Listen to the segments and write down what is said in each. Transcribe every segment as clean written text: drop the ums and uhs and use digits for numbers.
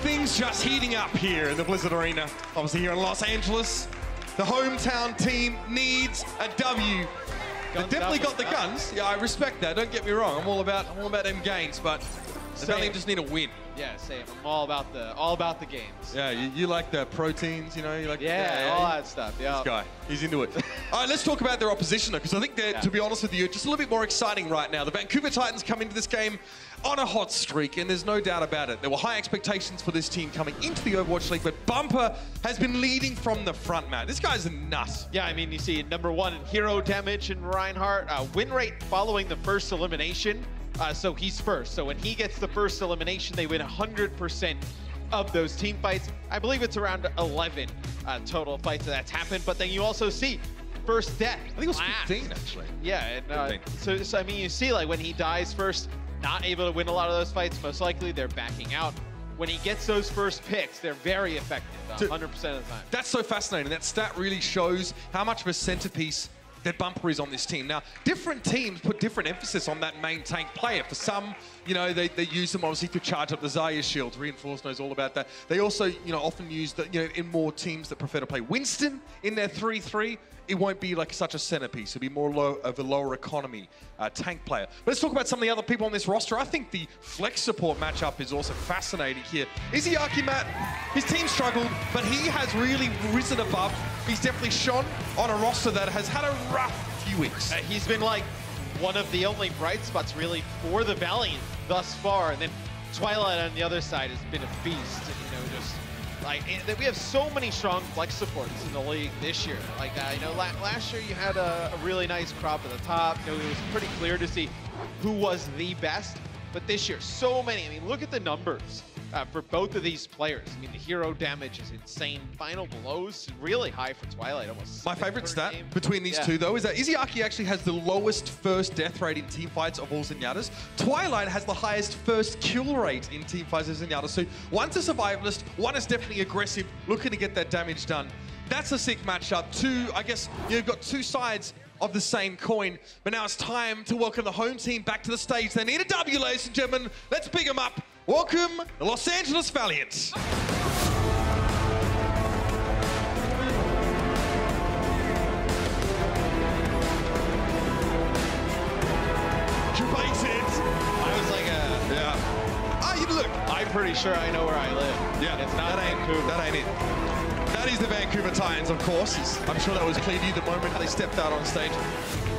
Things just heating up here in the Blizzard Arena. Obviously here in Los Angeles. The hometown team needs a W. They definitely got the guns. Yeah, I respect that. Don't get me wrong. I'm all about them gains, but the Valiant just need a win. Yeah, same. I'm all about the games. Yeah, you like the proteins, you know, you like all that stuff. Yeah, this guy, he's into it. All right, let's talk about their opposition, because I think they're, to be honest with you, just a little bit more exciting right now. The Vancouver Titans come into this game on a hot streak, and there's no doubt about it. There were high expectations for this team coming into the Overwatch League, but Bumper has been leading from the front, man. This guy's a nut. Yeah, I mean, you see #1 in hero damage in Reinhardt, win rate following the first elimination. So he's first. So when he gets the first elimination, they win 100% of those team fights. I believe it's around 11 total fights that's happened. But then you also see first death. I think it was 15, actually. Yeah, and so I mean, you see, like, when he dies first, not able to win a lot of those fights, most likely they're backing out. When he gets those first picks, they're very effective 100% of the time. That's so fascinating. That stat really shows how much of a centerpiece that Bumper is on this team. Now, different teams put different emphasis on that main tank player. For some, you know, they use them obviously to charge up the Zarya shields. Reinforce knows all about that. They also, you know, often use the, you know, in more teams that prefer to play Winston in their 3-3. It won't be like such a centerpiece. It'll be more of a lower economy tank player. But let's talk about some of the other people on this roster. I think the flex support matchup is also fascinating here. Izzyaki, Matt, his team struggled, but he has really risen above. He's definitely shone on a roster that has had a rough few weeks. He's been like one of the only bright spots really for the Valiant thus far. And then Twilight on the other side has been a feast. You know, just like we have so many strong flex supports in the league this year. Like you know, last year you had a really nice crop at the top. You know, it was pretty clear to see who was the best. But this year, so many. I mean, look at the numbers for both of these players. I mean, the hero damage is insane. Final blows really high for Twilight, almost. My favorite stat between these two, though, is that Izzyaki actually has the lowest first death rate in team fights of all Zenyatas. Twilight has the highest first kill rate in team fights of Zenyatas. So one's a survivalist, one is definitely aggressive, looking to get that damage done. That's a sick matchup. I guess you've got two sides of the same coin. But now it's time to welcome the home team back to the stage. They need a W, ladies and gentlemen. Let's big them up. Welcome, the Los Angeles Valiant. Debated. I was like, yeah. Ah, you look. I'm pretty sure I know where I live. Yeah, it's not Vancouver. That ain't it. That is the Vancouver Titans, of course. I'm sure that was clear to you the moment they stepped out on stage.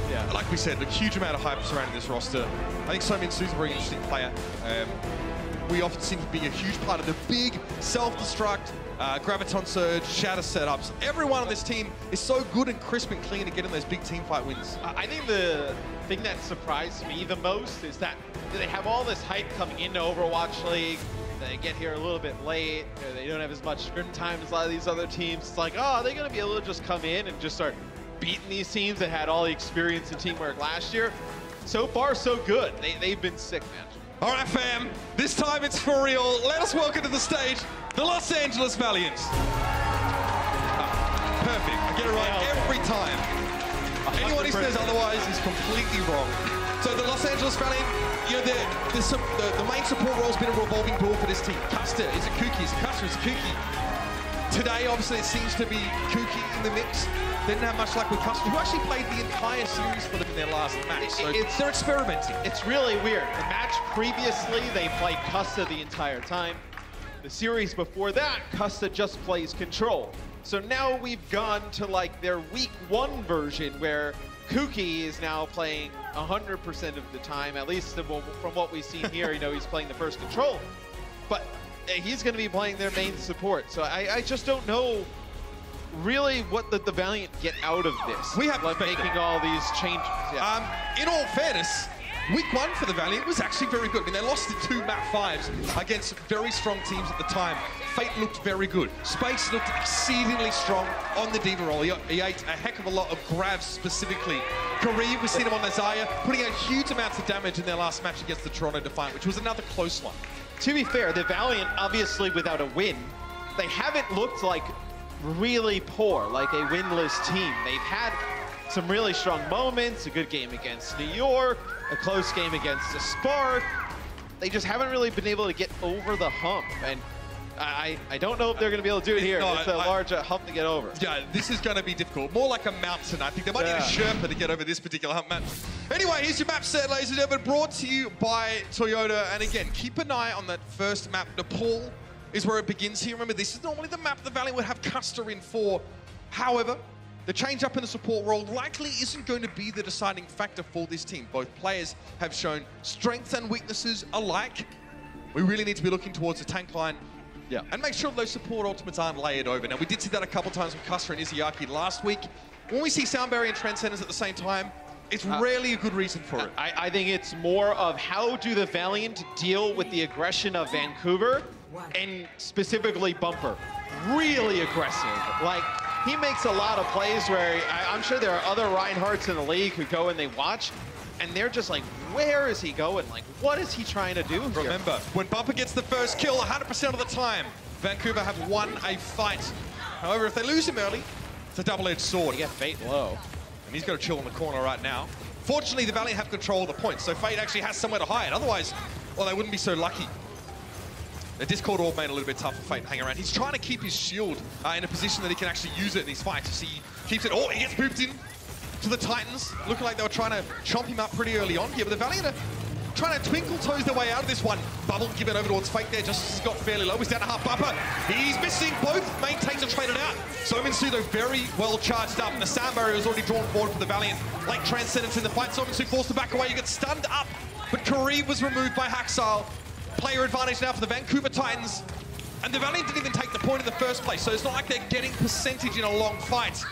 Yeah. Like we said, a huge amount of hype surrounding this roster. I think Salome Soe's a very interesting player. We often seem to be a huge part of the big self-destruct, Graviton Surge, Shatter setups. Everyone on this team is so good and crisp and clean at getting those big team fight wins. I think the thing that surprised me the most is that they have all this hype coming into Overwatch League. They get here a little bit late. You know, they don't have as much scrim time as a lot of these other teams. It's like, oh, are they going to be able to just come in and just start beating these teams that had all the experience and teamwork last year? So far, so good. They've been sick, man. All right, fam. This time it's for real. Let us welcome to the stage the Los Angeles Valiant. Perfect. I get it right every time. 100%. Anyone who says otherwise is completely wrong. So the Los Angeles Valiant, you know, the main support role has been a revolving door for this team. Custer is a Kooky, Custer is a Kooky. Today, obviously, it seems to be Kooky in the mix. They didn't have much luck with Custer, who actually played the entire series for them in their last match. So they're experimenting. It's really weird. The match previously, they played Custer the entire time. The series before that, Custer just plays Control. So now we've gone to like their week 1 version where Kooky is now playing 100% of the time, at least from what we've seen here. You know, he's playing the first Control, but he's going to be playing their main support. So I just don't know really what the Valiant get out of this. We have like making all these changes. Yeah. In all fairness, week 1 for the Valiant was actually very good. I mean, they lost the 2 map 5s against very strong teams at the time. Fate looked very good. Space looked exceedingly strong on the Diva roll. He ate a heck of a lot of grabs specifically. Korea, we've seen him on the Zarya, putting out huge amounts of damage in their last match against the Toronto Defiant, which was another close one. To be fair, the Valiant, obviously without a win, they haven't looked like really poor, like a winless team. They've had some really strong moments, a good game against New York, a close game against the Spark. They just haven't really been able to get over the hump. And I don't know if they're going to be able to do it here. No, it's a large hump to get over. Yeah, this is going to be difficult. More like a mountain. I think they might need a Sherpa to get over this particular hump, man. Anyway, here's your map set, ladies and gentlemen, brought to you by Toyota. And again, keep an eye on that first map. Nepal is where it begins here. Remember, this is normally the map the Valiant would have Custer in for. However, the change up in the support role likely isn't going to be the deciding factor for this team. Both players have shown strengths and weaknesses alike. We really need to be looking towards the tank line and make sure those support ultimates aren't layered over. Now, we did see that a couple times with Custer and Izzyaki last week. When we see Soundberry and Transcendence at the same time, it's rarely a good reason for it. I think it's more of how do the Valiant deal with the aggression of Vancouver and specifically Bumper. Really aggressive. Like, he makes a lot of plays where I'm sure there are other Reinhardts in the league who go and they watch, and they're just like, where is he going? Like, what is he trying to do here? Remember, when Bumper gets the first kill, 100% of the time, Vancouver have won a fight. However, if they lose him early, it's a double-edged sword. You get Fate low. And he's got to chill in the corner right now. Fortunately, the Valiant have control of the points, so Fate actually has somewhere to hide. Otherwise, well, they wouldn't be so lucky. The Discord Orb made it a little bit tough for Fate to hang around. He's trying to keep his shield in a position that he can actually use it in these fights. You see, he keeps it. Oh, he gets pooped in to the Titans. Looking like they were trying to chomp him up pretty early on here, but the Valiant are trying to twinkle toes their way out of this one. Bubble, give it over towards Fate there, just got fairly low. He's down to half Bumper. He's missing. Both main tanks are traded out. Salome Soe very well charged up. The sound barrier is already drawn forward for the Valiant. Late Transcendence in the fight. Salome Soe forced to back away. You get stunned up, but Kareem was removed by Haxal. Player advantage now for the Vancouver Titans. And the Valiant didn't even take the point in the first place, so it's not like they're getting percentage in a long fight.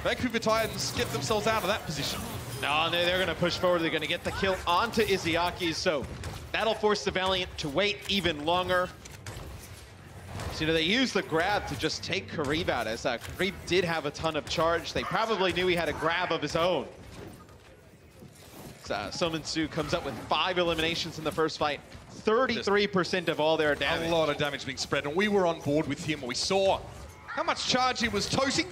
Vancouver Titans get themselves out of that position. No, they're going to push forward. They're going to get the kill onto Izzyaki, so that'll force the Valiant to wait even longer. So, you know, they used the grab to just take Kareem out, as Kareem did have a ton of charge. They probably knew he had a grab of his own. Salome Soe comes up with 5 eliminations in the first fight. 33% of all their damage. A lot of damage being spread, and we were on board with him. We saw how much charge he was toting.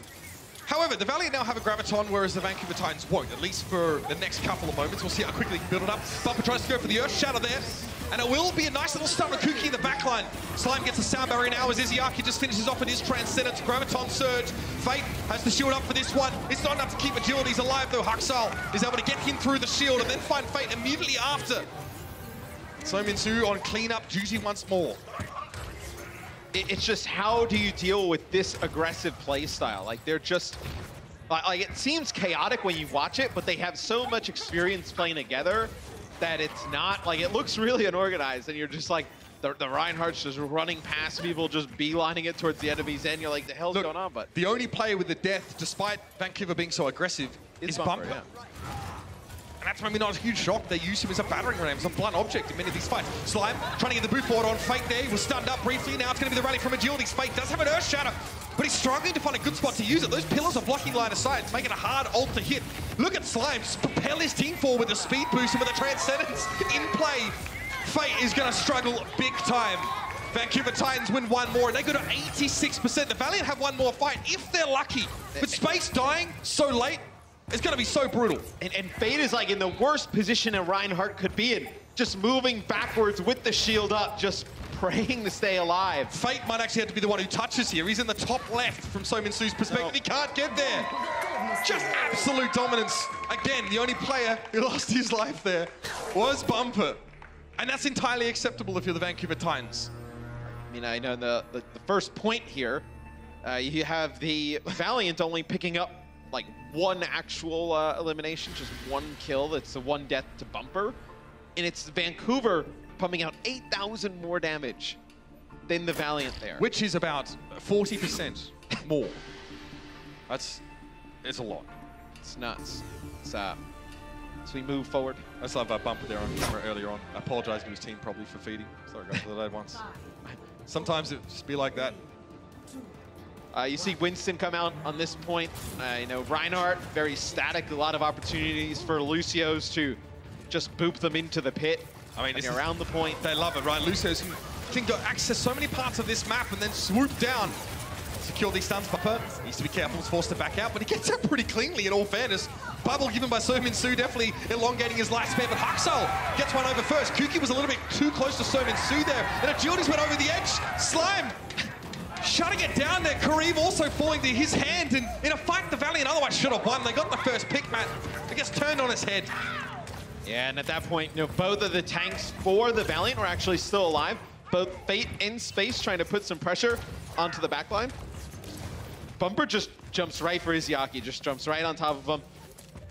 However, the Valiant now have a Graviton, whereas the Vancouver Titans won't, at least for the next couple of moments. We'll see how quickly they can build it up. Bumper tries to go for the Earth Shatter there, and it will be a nice little stun on Kuki in the backline. Slime gets a sound barrier now as Izzyaki just finishes off with his Transcendence. Graviton Surge. Fate has the shield up for this one. It's not enough to keep Agilities alive, though. Haxal is able to get him through the shield and then find Fate immediately after. Salome Soe on cleanup duty once more. It's just, how do you deal with this aggressive play style? Like, they're just, like, it seems chaotic when you watch it, but they have so much experience playing together that it's not, like, it looks really unorganized, and you're just like, the Reinhardt's just running past people, just beelining it towards the enemy's end. You're like, the hell's going on? But the only player with the death, despite Vancouver being so aggressive, is Bumper. Yeah. And that's maybe not a huge shock. They use him as a battering ram, as a blunt object in many of these fights. Slime trying to get the boot forward on Fate there. He was stunned up briefly. Now it's going to be the rally from Agilities. Fate does have an Earth Shatter, but he's struggling to find a good spot to use it. Those pillars are blocking line of sight. It's making it a hard ult to hit. Look at Slime just propel his team forward with a speed boost and with a Transcendence in play. Fate is going to struggle big time. Vancouver Titans win one more, and they go to 86%. The Valiant have one more fight if they're lucky. But Space dying so late, it's going to be so brutal. And Fate is like in the worst position a Reinhardt could be in, just moving backwards with the shield up, just praying to stay alive. Fate might actually have to be the one who touches here. He's in the top left from Salome Soe's perspective. He can't get there. Just absolute dominance. Again, the only player who lost his life there was Bumper. And that's entirely acceptable if you're the Vancouver Titans. I mean, I know the first point here, you have the Valiant only picking up like one actual elimination, just one kill. That's the one death to Bumper. And it's Vancouver pumping out 8,000 more damage than the Valiant there. Which is about 40% more. It's a lot. It's nuts. So we move forward. I just love Bumper there on camera earlier on. I apologize to his team probably for feeding. Sorry guys, for the delayed once. Sometimes it just be like that. You see Winston come out on this point. You know, Reinhardt, very static, a lot of opportunities for Lucios to just boop them into the pit. I mean, around the point. They love it, right? Lucios can go access so many parts of this map and then swoop down secure these stuns. Puckett needs to be careful, he's forced to back out, but he gets out pretty cleanly in all fairness. Bubble given by Salome Soe, definitely elongating his lifespan, but Huxel gets one over first. Kuki was a little bit too close to Salome Soe there, and Achilios went over the edge. Slime shutting it down there. Kareem also falling to his hand, and in a fight the Valiant otherwise should have won. They got the first pick, Matt. It gets turned on his head. Yeah, and at that point, you know, both of the tanks for the Valiant were actually still alive. Both Fate and Space trying to put some pressure onto the backline. Bumper just jumps right for his Yaki, just jumps right on top of him.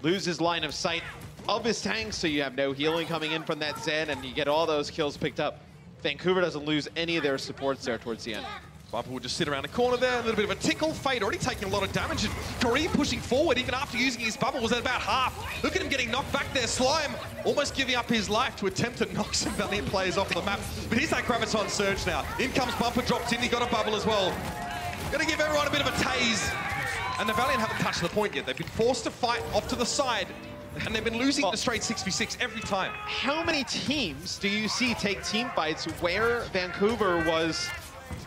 Loses line of sight of his tanks, so you have no healing coming in from that Zen, and you get all those kills picked up. Vancouver doesn't lose any of their supports there towards the end. Bumper will just sit around the corner there, a little bit of a tickle. Fate already taking a lot of damage, and Kareem pushing forward even after using his bubble was at about half. Look at him getting knocked back there. Slime almost giving up his life to attempt to knock some Valiant players off the map. But here's that Graviton Surge now. In comes Bumper, dropped in, he got a bubble as well. Gonna give everyone a bit of a tase. And the Valiant haven't touched the point yet. They've been forced to fight off to the side, and they've been losing the straight 6v6 every time. How many teams do you see take team fights where Vancouver was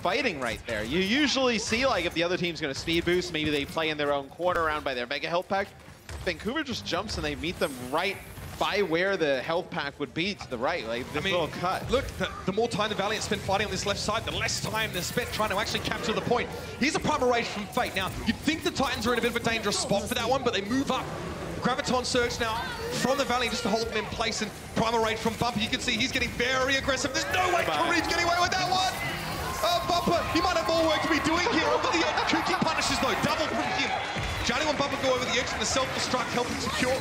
fighting right there? You usually see, like, if the other team's gonna speed boost, maybe they play in their own corner around by their mega health pack. Vancouver just jumps and they meet them right by where the health pack would be to the right, like this little cut. Look, the more time the Valiant spend fighting on this left side, the less time they're spent trying to actually capture the point. Here's a primal rage from Fate. Now, you'd think the Titans are in a bit of a dangerous spot for that one, but they move up. Graviton Surge now from the Valiant just to hold them in place, and primal rage from Bumper. You can see he's getting very aggressive. There's no way Kareem's getting away with that one. Bumper, he might have more work to be doing here. Over the edge, Kuki punishes though, double from him. Johnny and Bumper go over the edge, and the self-destruct helping secure.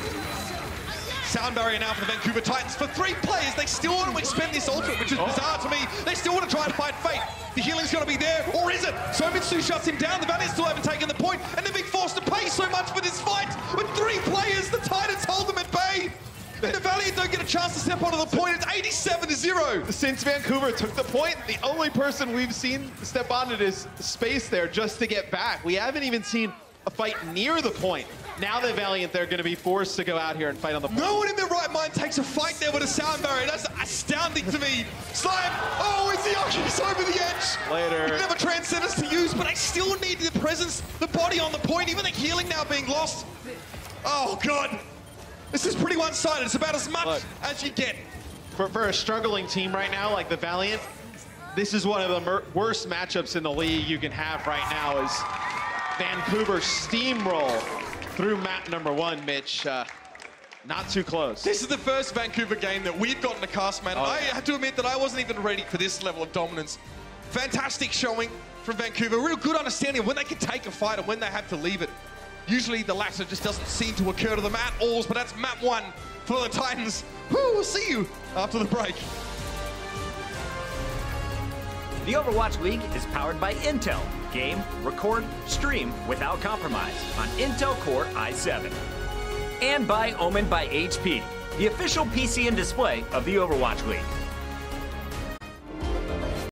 Sound barrier now for the Vancouver Titans. For 3 players, they still want to expend this ultimate, which is bizarre to me. They still want to try and fight Fate. The healing's got to be there, or is it? Somitsu shuts him down. The Valiant still haven't taken the point, and they're being forced to pay so much for this fight. With 3 players, the Titans hold them at bay. And the Valiant don't get a chance to step onto the point. It's 87-0. Since Vancouver took the point, the only person we've seen step on it is Space there just to get back. We haven't even seen a fight near the point. Now the Valiant, they're going to be forced to go out here and fight on the point. No one in their right mind takes a fight there with a sound barrier. That's astounding to me. Slime, oh, it's the Achilles over the edge. Later. Never transcendence to use, but I still need the presence, the body on the point, even the healing now being lost. Oh, God. This is pretty one-sided. It's about as much as you get. For a struggling team right now, like the Valiant, this is one of the worst matchups in the league you can have right now is Vancouver steamroll through map number 1, Mitch. Not too close. This is the first Vancouver game that we've gotten to cast, man. I have to admit that I wasn't even ready for this level of dominance. Fantastic showing from Vancouver. Real good understanding of when they can take a fight and when they have to leave it. Usually the latter just doesn't seem to occur to them at all, but that's map 1 for the Titans. Woo, we'll see you after the break. The Overwatch League is powered by Intel. Game, record, stream without compromise on Intel Core i7. And by Omen by HP, the official PC and display of the Overwatch League.